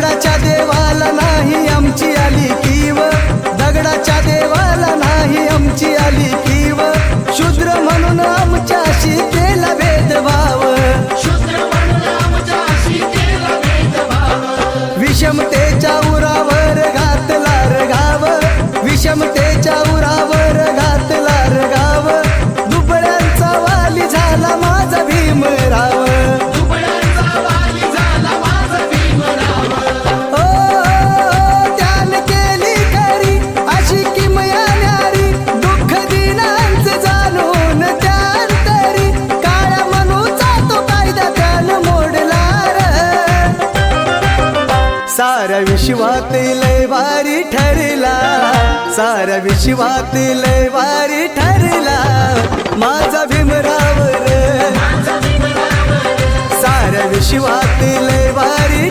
दगडाच्या देवाला नाही आमची आली कीव, दगडाच्या देवाला नाही आमची आली कीव, शूद्र म्हणून आमच्याशी केला भेदभाव, विषमतेच्या उरावर घातला रगाव, विषमतेच्या उरावर घातला रगाव, दुबळ्यांचा वाली झाला माझा भीमराव, ओ त्याने केली खरी अशी किमया न्यारी, दुःख दिनांचे जाणून त्यानंतरी, काळ्या मनूचा तो कायदा त्यानं मोडला रे, साऱ्या विश्वात लय भारी ठरला, साऱ्या विश्वात लय भारी ठरला माझा भीमराव रे, साऱ्या विश्वात लय भारी